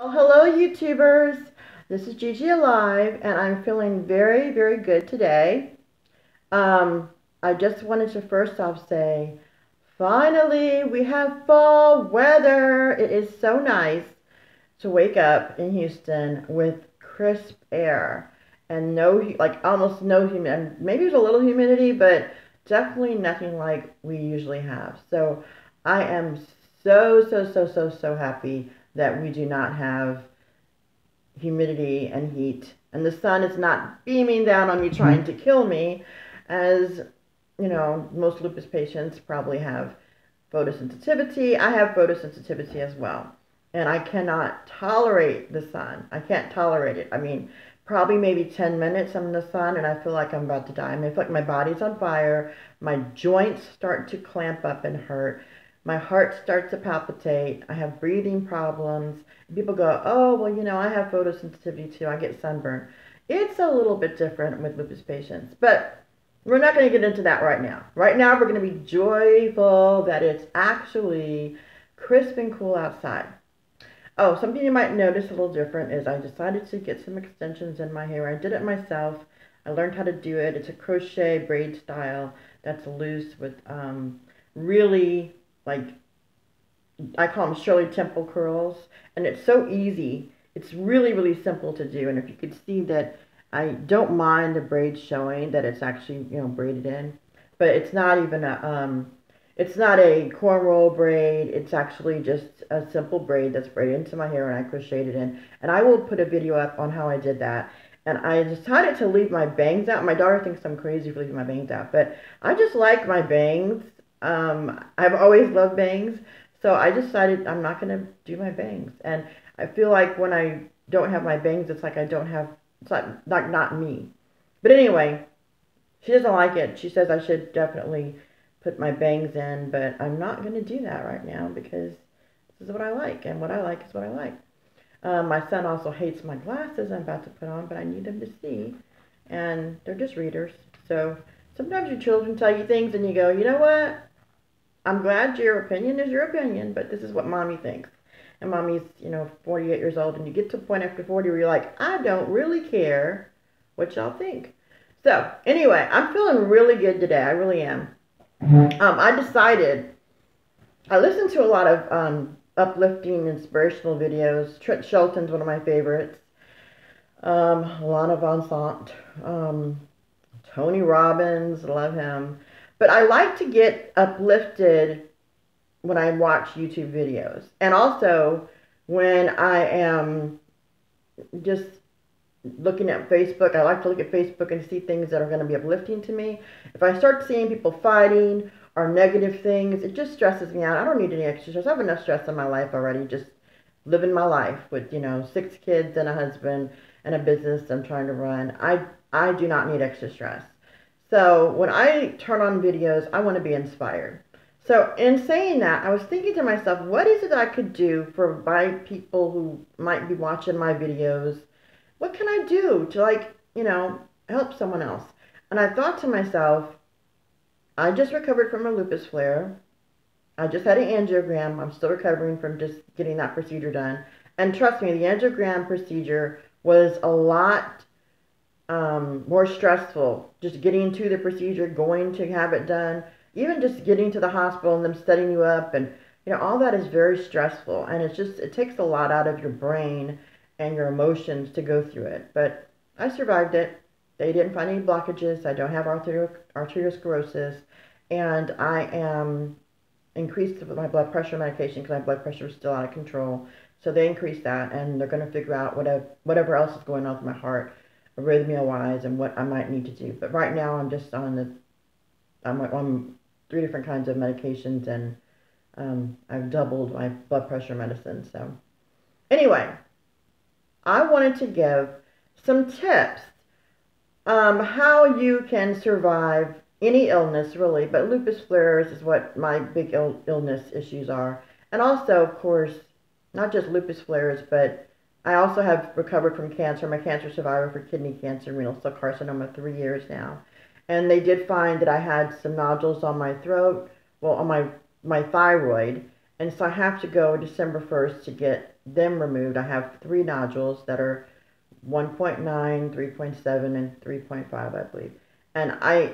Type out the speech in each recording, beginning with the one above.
Well, hello YouTubers. This is Gigi Alive and I'm feeling very, very good today. I just wanted to first off say, finally we have fall weather. It is so nice to wake up in Houston with crisp air and no, like almost no humidity. Maybe there's a little humidity, but definitely nothing like we usually have. So I am so happy that we do not have humidity and heat, and the sun is not beaming down on me trying to kill me, as you know, most lupus patients probably have photosensitivity. I have photosensitivity as well, and I cannot tolerate the sun. I can't tolerate it. I mean, probably maybe 10 minutes I'm in the sun and I feel like I'm about to die. I mean, I feel like my body's on fire. My joints start to clamp up and hurt. My heart starts to palpitate. I have breathing problems. People go, oh, well, you know, I have photosensitivity too. I get sunburn. It's a little bit different with lupus patients, but we're not going to get into that right now. Right now, we're going to be joyful that it's actually crisp and cool outside. Oh, something you might notice a little different is I decided to get some extensions in my hair. I did it myself. I learned how to do it. It's a crochet braid style that's loose with really, like, I call them Shirley Temple curls, and it's so easy. It's really simple to do, and if you could see that I don't mind the braid showing that it's actually, you know, braided in, but it's not even it's not a cornrow braid. It's actually just a simple braid that's braided into my hair, and I crocheted in. And I will put a video up on how I did that. And I decided to leave my bangs out. My daughter thinks I'm crazy for leaving my bangs out, but I just like my bangs. I've always loved bangs. So I decided I'm not going to do my bangs. And I feel like when I don't have my bangs, it's like I don't have, it's like not me. But anyway, she doesn't like it. She says I should definitely put my bangs in, but I'm not going to do that right now because this is what I like. And what I like is what I like. My son also hates my glasses I'm about to put on, but I need them to see. And they're just readers. So sometimes your children tell you things and you go, you know what? I'm glad your opinion is your opinion, but this is what mommy thinks. And mommy's, you know, 48 years old, and you get to a point after 40 where you're like, I don't really care what y'all think. So, anyway, I'm feeling really good today. I really am. I decided, I listened to a lot of uplifting, inspirational videos. Trent Shelton's one of my favorites. Lana Von Sant. Tony Robbins, love him. But I like to get uplifted when I watch YouTube videos. And also when I am just looking at Facebook. I like to look at Facebook and see things that are going to be uplifting to me. If I start seeing people fighting or negative things, it just stresses me out. I don't need any extra stress. I have enough stress in my life already, just living my life with, you know, 6 kids and a husband and a business I'm trying to run. I do not need extra stress. So when I turn on videos, I want to be inspired. So in saying that, I was thinking to myself, what is it I could do for my people who might be watching my videos? What can I do to, like, you know, help someone else? And I thought to myself, I just recovered from a lupus flare. I just had an angiogram. I'm still recovering from just getting that procedure done. And trust me, the angiogram procedure was a lot more stressful. Just getting to the procedure, going to have it done, even just getting to the hospital and them setting you up, and you know, all that is very stressful. And it's just, it takes a lot out of your brain and your emotions to go through it. But I survived it. They didn't find any blockages. I don't have arteriosclerosis, and I am increased with my blood pressure medication because my blood pressure was still out of control. So they increased that, and they're going to figure out whatever else is going on with my heart, arrhythmia-wise, and what I might need to do. But right now, I'm just on I'm on 3 different kinds of medications, and I've doubled my blood pressure medicine. So anyway, I wanted to give some tips how you can survive any illness, really, but lupus flares is what my big illness issues are. And also, of course, not just lupus flares, but I also have recovered from cancer. I'm a cancer survivor for kidney cancer, renal cell carcinoma, 3 years now. And they did find that I had some nodules on my throat, well, on my thyroid, And so I have to go December 1st to get them removed. I have 3 nodules that are 1.9, 3.7, and 3.5, I believe. And I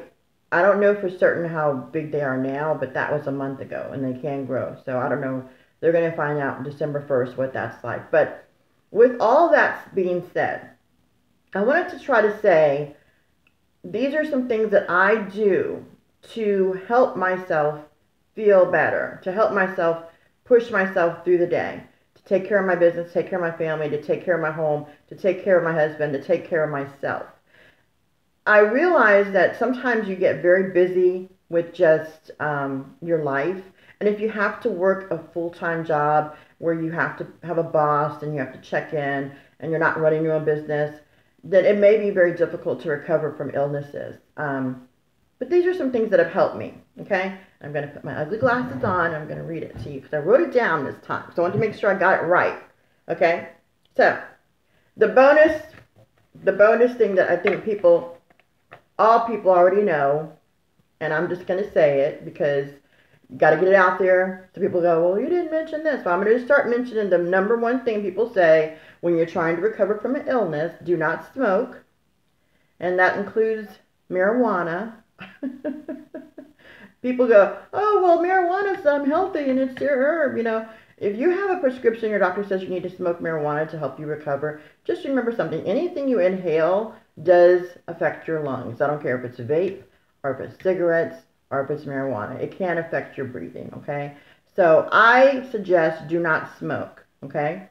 don't know for certain how big they are now, but that was a month ago, and they can grow. So I don't know. They're going to find out December 1st what that's like. But with all that being said, I wanted to try to say these are some things that I do to help myself feel better, to help myself push myself through the day, to take care of my business, take care of my family, to take care of my home, to take care of my husband, to take care of myself. I realize that sometimes you get very busy with just your life. And if you have to work a full-time job where you have to have a boss and you have to check in and you're not running your own business, then it may be very difficult to recover from illnesses. But these are some things that have helped me, okay? I'm going to put my ugly glasses on and I'm going to read it to you because I wrote it down this time. So I want to make sure I got it right, okay? So the bonus thing that I think all people already know, and I'm just going to say it because you got to get it out there so people go, well, you didn't mention this. So I'm going to start mentioning the number one thing people say when you're trying to recover from an illness: do not smoke. And that includes marijuana. People go, oh, well, marijuana's healthy and it's your herb. If you have a prescription, your doctor says you need to smoke marijuana to help you recover, just remember something. Anything you inhale does affect your lungs. I don't care if it's a vape or if it's cigarettes or if it's marijuana. It can affect your breathing, okay? So I suggest do not smoke, okay?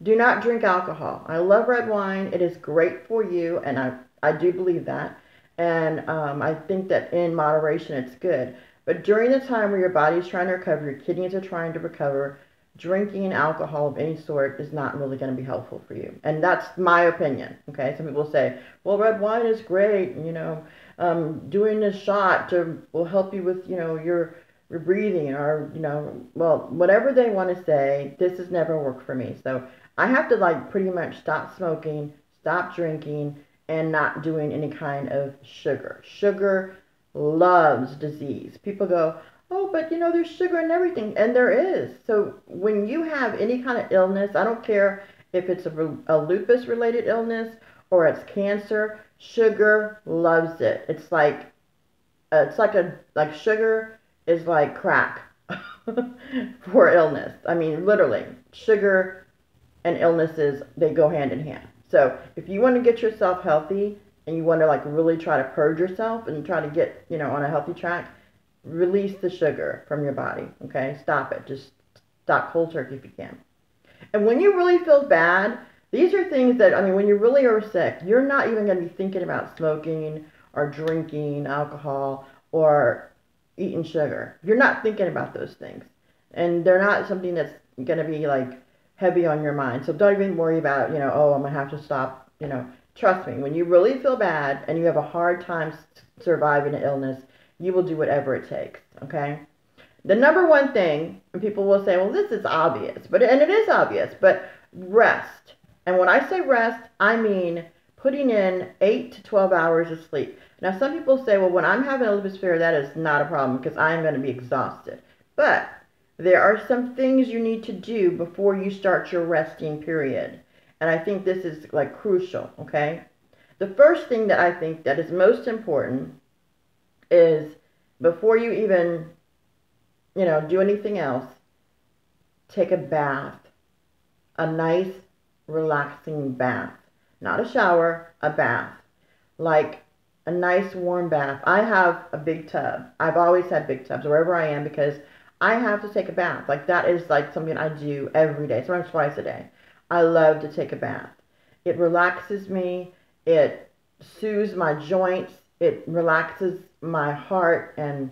Do not drink alcohol. I love red wine. It is great for you, and I do believe that. And I think that in moderation it's good. But during the time where your body's trying to recover, your kidneys are trying to recover, drinking alcohol of any sort is not really going to be helpful for you. And that's my opinion, okay? Some people say, well, red wine is great, doing a shot will help you with, your breathing or, well, whatever they want to say, this has never worked for me. So I have to pretty much stop smoking, stop drinking, and not doing any kind of sugar. Sugar loves disease. People go, oh, but there's sugar in everything. And there is. So when you have any kind of illness, I don't care if it's a lupus related illness or it's cancer, sugar loves it. It's like sugar is like crack for illness. I mean, literally, sugar and illnesses, they go hand in hand. So if you want to get yourself healthy and you want to really try to purge yourself and try to get, on a healthy track, release the sugar from your body, okay? Stop it. Just stop cold turkey if you can. And when you really feel bad, these are things that, when you really are sick, you're not even going to be thinking about smoking or drinking alcohol or eating sugar. You're not thinking about those things. And they're not something that's going to be heavy on your mind. So don't even worry about, oh, I'm going to have to stop, Trust me, when you really feel bad and you have a hard time surviving an illness, you will do whatever it takes, okay? The number one thing, and people will say, well, this is obvious, and it is obvious, but rest. And when I say rest, I mean putting in 8 to 12 hours of sleep. Now, some people say, well, when I'm having a lupus flare, that is not a problem because I'm going to be exhausted. But there are some things you need to do before you start your resting period. And I think this is crucial, okay? The first thing that I think that is most important is before you even, do anything else, take a bath. A nice, relaxing bath. Not a shower, a bath. Like a nice warm bath. I have a big tub. I've always had big tubs wherever I am because I have to take a bath. That is something I do every day, sometimes twice a day. I love to take a bath. It relaxes me. It soothes my joints. It relaxes my heart and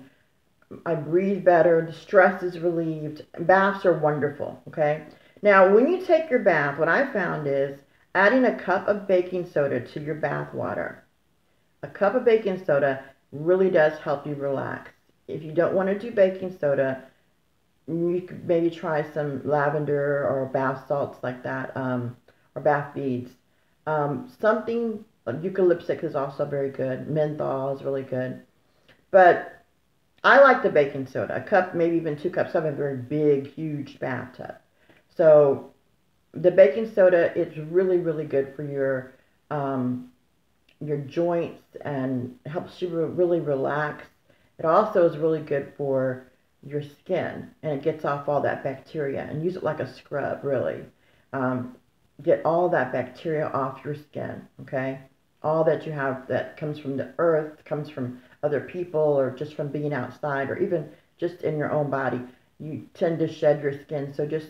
I breathe better. The stress is relieved. Baths are wonderful, okay? Now, when you take your bath, what I found is adding a cup of baking soda to your bath water. A cup of baking soda really does help you relax. If you don't want to do baking soda, you could maybe try some lavender or bath salts like that, or bath beads. Something, eucalyptus is also very good. Menthol is really good. But I like the baking soda. A cup, maybe even 2 cups. I have a very big, huge bathtub. So the baking soda, it's really, really good for your joints and helps you really relax. It also is really good for your skin, and it gets off all that bacteria, and use it like a scrub, really. Um, get all that bacteria off your skin, okay? All that you have that comes from the earth, comes from other people, or just from being outside, or even just in your own body. You tend to shed your skin, so just,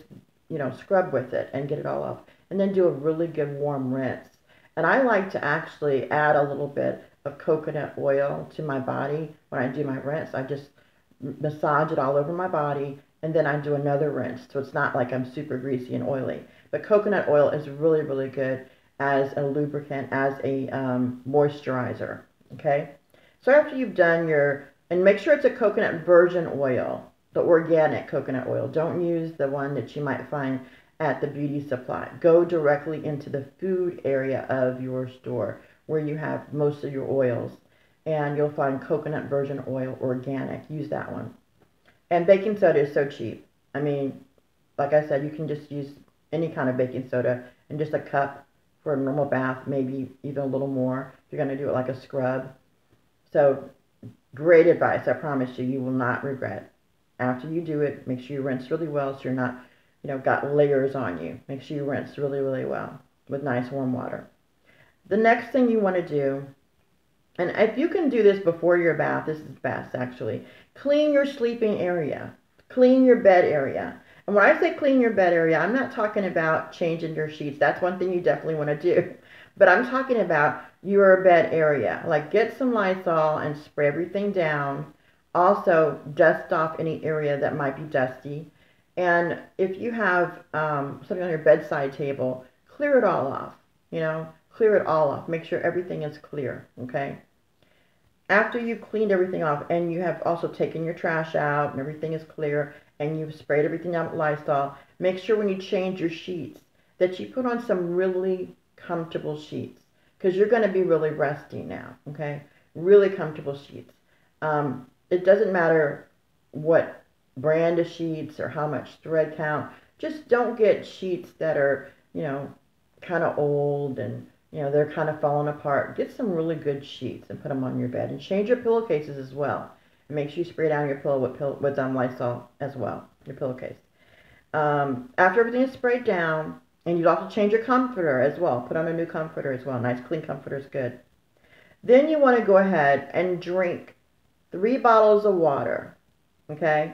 scrub with it and get it all off. And then do a really good warm rinse. And I like to actually add a little bit of coconut oil to my body when I do my rinse. I just massage it all over my body, and then I do another rinse. So it's not like I'm super greasy and oily. But coconut oil is really, really good as a lubricant, as a moisturizer. Okay? So after you've done and make sure it's a coconut virgin oil, the organic coconut oil. Don't use the one that you might find at the beauty supply. Go directly into the food area of your store where you have most of your oils, and you'll find coconut virgin oil organic. Use that one. And baking soda is so cheap. I mean, like I said, you can just use any kind of baking soda and just a cup for a normal bath, maybe even a little more if you're going to do it like a scrub. So great advice. I promise you, you will not regret. After you do it, make sure you rinse really well so you're not, got layers on you. Make sure you rinse really, really well with nice warm water. The next thing you want to do, and if you can do this before your bath, this is best actually. Clean your sleeping area. Clean your bed area. And when I say clean your bed area, I'm not talking about changing your sheets. That's one thing you definitely want to do. But I'm talking about your bed area. Like get some Lysol and spray everything down. Also, dust off any area that might be dusty. And if you have something on your bedside table, clear it all off. Clear it all off. Make sure everything is clear, okay? After you've cleaned everything off and you have also taken your trash out and everything is clear and you've sprayed everything down with Lysol, make sure when you change your sheets that you put on some really comfortable sheets because you're going to be really resting now, okay? Really comfortable sheets. It doesn't matter what brand of sheets or how much thread count. Just don't get sheets that are, kind of old and, they're kind of falling apart. Get some really good sheets and put them on your bed. And change your pillowcases as well. And make sure you spray down your pillow with Lysol as well, your pillowcase. After everything is sprayed down, and you'd also change your comforter as well. Put on a new comforter as well. Nice clean comforter is good. Then you want to go ahead and drink 3 bottles of water, okay?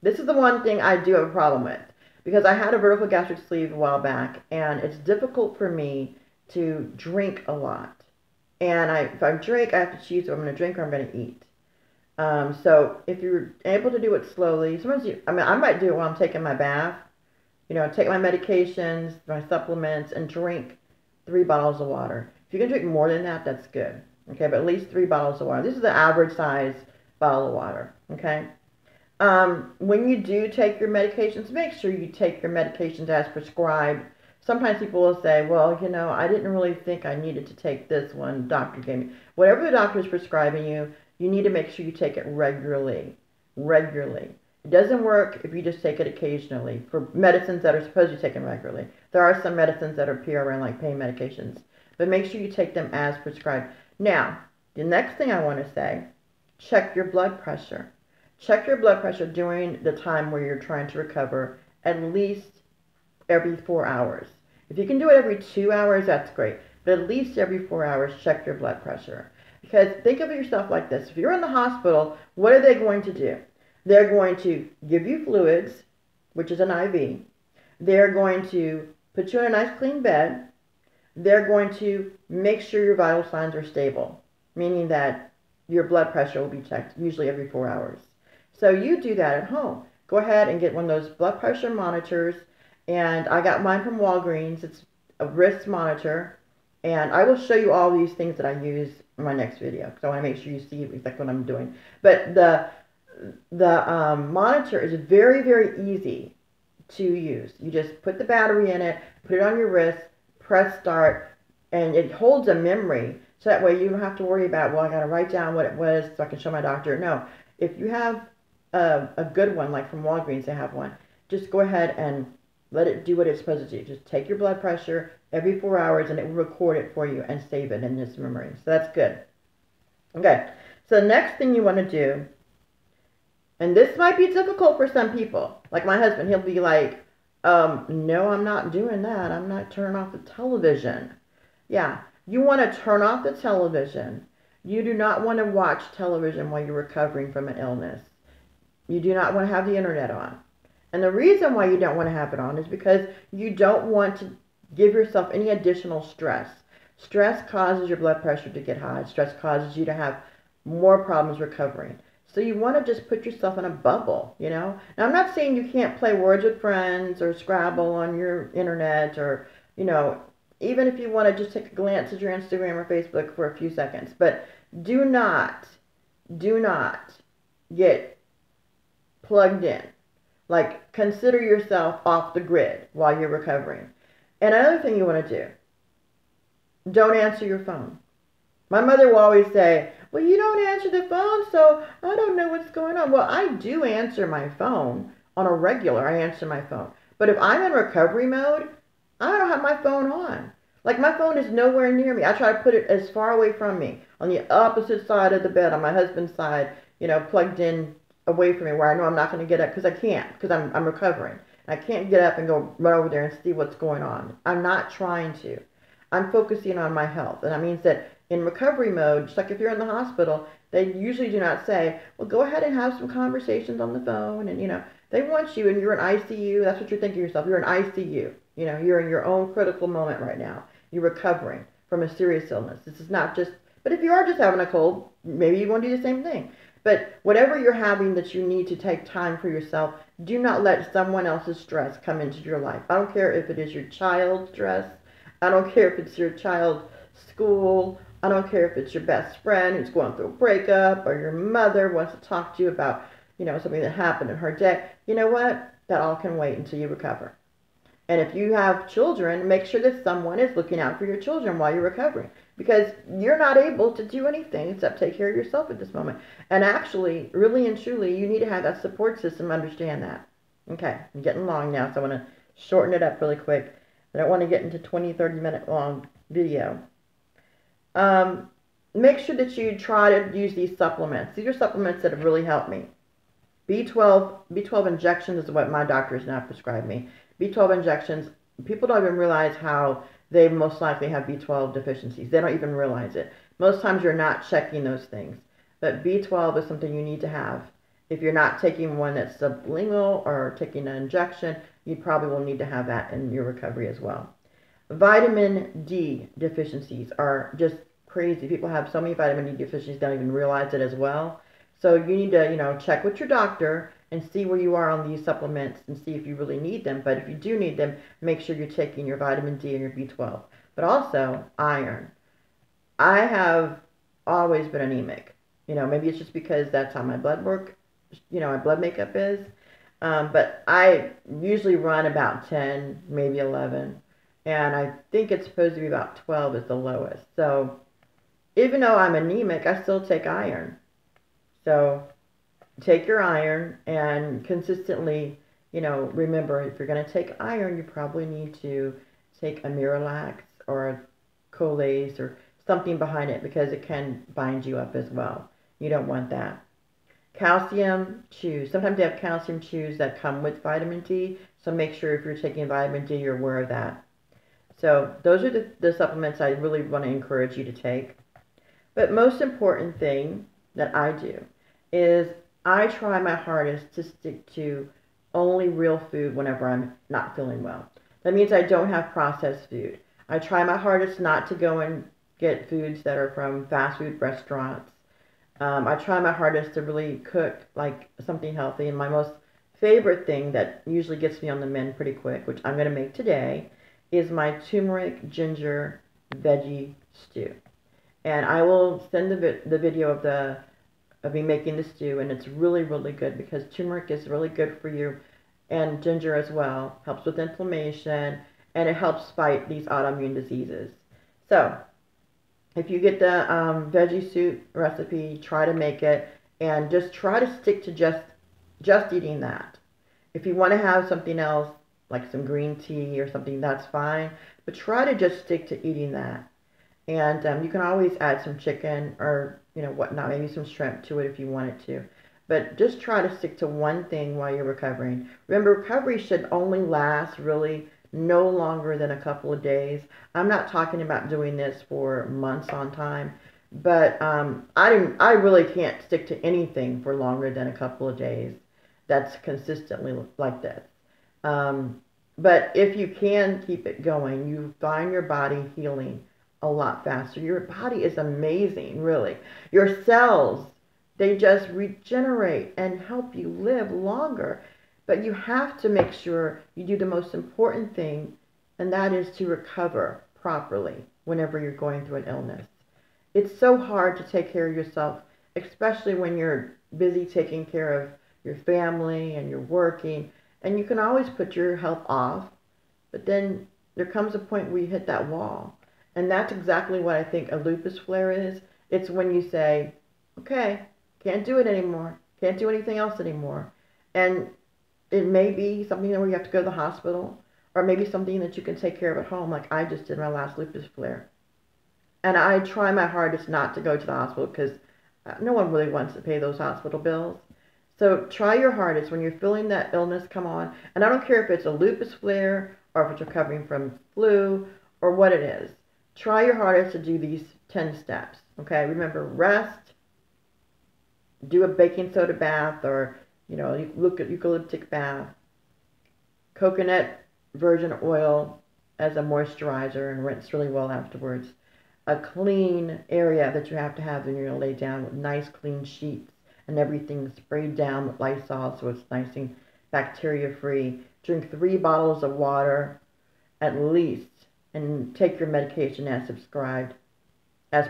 This is the one thing I do have a problem with because I had a vertical gastric sleeve a while back, and it's difficult for me to drink a lot. And if I drink, I have to choose if I'm going to drink or I'm going to eat. So if you're able to do it slowly, sometimes I might do it while I'm taking my bath. Take my medications, my supplements, and drink 3 bottles of water. If you can drink more than that, that's good. Okay, but at least 3 bottles of water. This is the average size bottle of water. Okay. When you do take your medications, make sure you take your medications as prescribed. Sometimes people will say, well, I didn't really think I needed to take this one doctor gave me. Whatever the doctor is prescribing you, you need to make sure you take it regularly. Regularly. It doesn't work if you just take it occasionally for medicines that are supposed to be taken regularly. There are some medicines that are PRN, like pain medications. But make sure you take them as prescribed. Now, the next thing I want to say, check your blood pressure. Check your blood pressure during the time where you're trying to recover at least every 4 hours. If you can do it every 2 hours, that's great. But at least every 4 hours, check your blood pressure. Because think of yourself like this. If you're in the hospital, what are they going to do? They're going to give you fluids, which is an IV. They're going to put you in a nice clean bed. They're going to make sure your vital signs are stable, meaning that your blood pressure will be checked usually every 4 hours. So you do that at home. Go ahead and get one of those blood pressure monitors. And I got mine from Walgreens. It's a wrist monitor. And I will show you all these things that I use in my next video because I want to make sure you see exactly what I'm doing. But the monitor is very, very easy to use. You just put the battery in it, put it on your wrist, press start, and it holds a memory. So that way you don't have to worry about, well, I got to write down what it was so I can show my doctor. No, if you have a good one, like from Walgreens, they have one, just go ahead and let it do what it's supposed to do. Just take your blood pressure every 4 hours and it will record it for you and save it in its memory. So that's good. Okay, so the next thing you want to do, and this might be difficult for some people. Like my husband, he'll be like, no, I'm not doing that. I'm not turning off the television. Yeah, you want to turn off the television. You do not want to watch television while you're recovering from an illness. You do not want to have the internet on. And the reason why you don't want to have it on is because you don't want to give yourself any additional stress. Stress causes your blood pressure to get high. Stress causes you to have more problems recovering. So you want to just put yourself in a bubble, you know. Now, I'm not saying you can't play Words with Friends or Scrabble on your internet or, you know, even if you want to just take a glance at your Instagram or Facebook for a few seconds. But do not get plugged in. Like, consider yourself off the grid while you're recovering. And another thing you want to do, don't answer your phone. My mother will always say, well, you don't answer the phone, so I don't know what's going on. Well, I do answer my phone on a regular. I answer my phone. But if I'm in recovery mode, I don't have my phone on. Like, my phone is nowhere near me. I try to put it as far away from me, on the opposite side of the bed, on my husband's side, you know, plugged in away from me where I know I'm not going to get up because I can't, because I'm recovering. I can't get up and go run over there and see what's going on. I'm not trying to. I'm focusing on my health. And that means that in recovery mode, just like if you're in the hospital, they usually do not say, well, go ahead and have some conversations on the phone. And, you know, they want you and you're in ICU. That's what you're thinking of yourself. You're in ICU. You know, you're in your own critical moment right now. You're recovering from a serious illness. This is not just, but if you are just having a cold, maybe you want to do the same thing. But whatever you're having that you need to take time for yourself, do not let someone else's stress come into your life. I don't care if it is your child's stress. I don't care if it's your child's school. I don't care if it's your best friend who's going through a breakup or your mother wants to talk to you about, you know, something that happened in her day. You know what? That all can wait until you recover. And if you have children, make sure that someone is looking out for your children while you're recovering. Because you're not able to do anything except take care of yourself at this moment. And actually, really and truly, you need to have that support system understand that. Okay, I'm getting long now, so I want to shorten it up really quick. I don't want to get into 20, 30-minute long video. Make sure that you try to use these supplements. These are supplements that have really helped me. B12 injections is what my doctor has now prescribed me. B12 injections, people don't even realize how they most likely have B12 deficiencies. They don't even realize it. Most times you're not checking those things. But B12 is something you need to have. If you're not taking one that's sublingual or taking an injection, you probably will need to have that in your recovery as well. Vitamin D deficiencies are just crazy. People have so many vitamin D deficiencies, don't even realize it as well. So you need to, you know, check with your doctor and see where you are on these supplements and see if you really need them. But if you do need them, make sure you're taking your vitamin D and your B12. But also iron. I have always been anemic. You know, maybe it's just because that's how my blood work, you know, my blood makeup is. But I usually run about 10, maybe 11. And I think it's supposed to be about 12 is the lowest. So even though I'm anemic, I still take iron. So take your iron and consistently, you know, remember if you're going to take iron, you probably need to take a Miralax or a Colace or something behind it because it can bind you up as well. You don't want that. Calcium chews. Sometimes they have calcium chews that come with vitamin D. So make sure if you're taking vitamin D, you're aware of that. So those are the supplements I really want to encourage you to take. But most important thing that I do is I try my hardest to stick to only real food whenever I'm not feeling well. That means I don't have processed food. I try my hardest not to go and get foods that are from fast food restaurants. I try my hardest to really cook like something healthy. And my most favorite thing that usually gets me on the mend pretty quick, which I'm going to make today, is my turmeric ginger veggie stew. And I will send the video of me making the stew, and it's really, really good because turmeric is really good for you, and ginger as well. Helps with inflammation, and it helps fight these autoimmune diseases. So if you get the veggie soup recipe, try to make it. And just try to stick to just eating that. If you want to have something else, like some green tea or something, that's fine. But try to just stick to eating that. And you can always add some chicken or, whatnot, maybe some shrimp to it if you wanted to. But just try to stick to one thing while you're recovering. Remember, recovery should only last really no longer than a couple of days. I'm not talking about doing this for months on time, but I really can't stick to anything for longer than a couple of days. That's consistently like this. Um, but if you can keep it going, you find your body healing a lot faster. Your body is amazing, really. Your cells, they just regenerate and help you live longer. But you have to make sure you do the most important thing, and that is to recover properly whenever you're going through an illness. It's so hard to take care of yourself, especially when you're busy taking care of your family and you're working. And you can always put your health off, but then there comes a point where you hit that wall. And that's exactly what I think a lupus flare is. It's when you say, okay, can't do it anymore. Can't do anything else anymore. And it may be something where you have to go to the hospital, or maybe something that you can take care of at home, like I just did my last lupus flare. And I try my hardest not to go to the hospital because no one really wants to pay those hospital bills. So try your hardest when you're feeling that illness come on. And I don't care if it's a lupus flare or if it's recovering from flu or what it is. Try your hardest to do these 10 steps. Okay, remember, rest, do a baking soda bath or, eucalyptic bath, coconut virgin oil as a moisturizer and rinse really well afterwards. A clean area that you have to have when you're going to lay down with nice clean sheets and everything sprayed down with Lysol so it's nice and bacteria free. Drink 3 bottles of water at least and take your medication as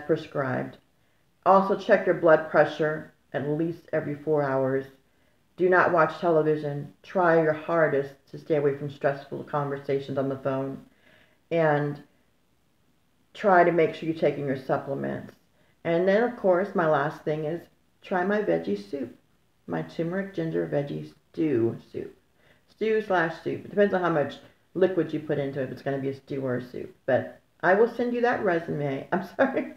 prescribed. Also check your blood pressure at least every 4 hours. Do not watch television. Try your hardest to stay away from stressful conversations on the phone. And try to make sure you're taking your supplements. And then, of course, my last thing is try my veggie soup. My turmeric ginger veggie stew soup. Stew/soup. It depends on how much liquid you put into it, if it's going to be a stew or a soup. But I will send you that resume. I'm sorry.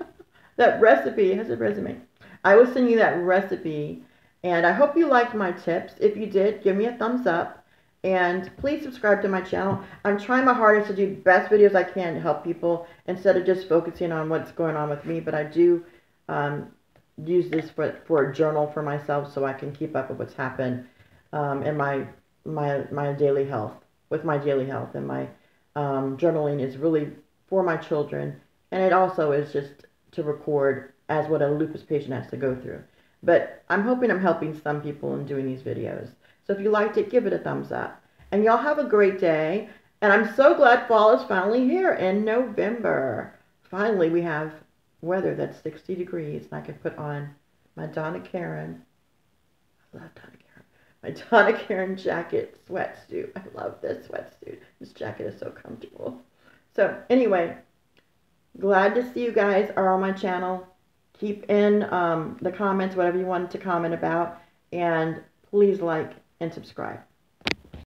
That recipe. It has a resume. I will send you that recipe. And I hope you liked my tips. If you did, give me a thumbs up. And please subscribe to my channel. I'm trying my hardest to do the best videos I can to help people instead of just focusing on what's going on with me. But I do use this for a journal for myself so I can keep up with what's happened in my daily health, with my daily health. And my journaling is really for my children. And it also is just to record as what a lupus patient has to go through. But I'm hoping I'm helping some people in doing these videos. So if you liked it, give it a thumbs up. And y'all have a great day. And I'm so glad fall is finally here in November. Finally, we have weather that's 60 degrees. And I can put on my Donna Karan. I love Donna Karan. My Donna Karan jacket sweatsuit. I love this sweatsuit. This jacket is so comfortable. So anyway, glad to see you guys are on my channel. Keep in the comments whatever you wanted to comment about. And please like and subscribe.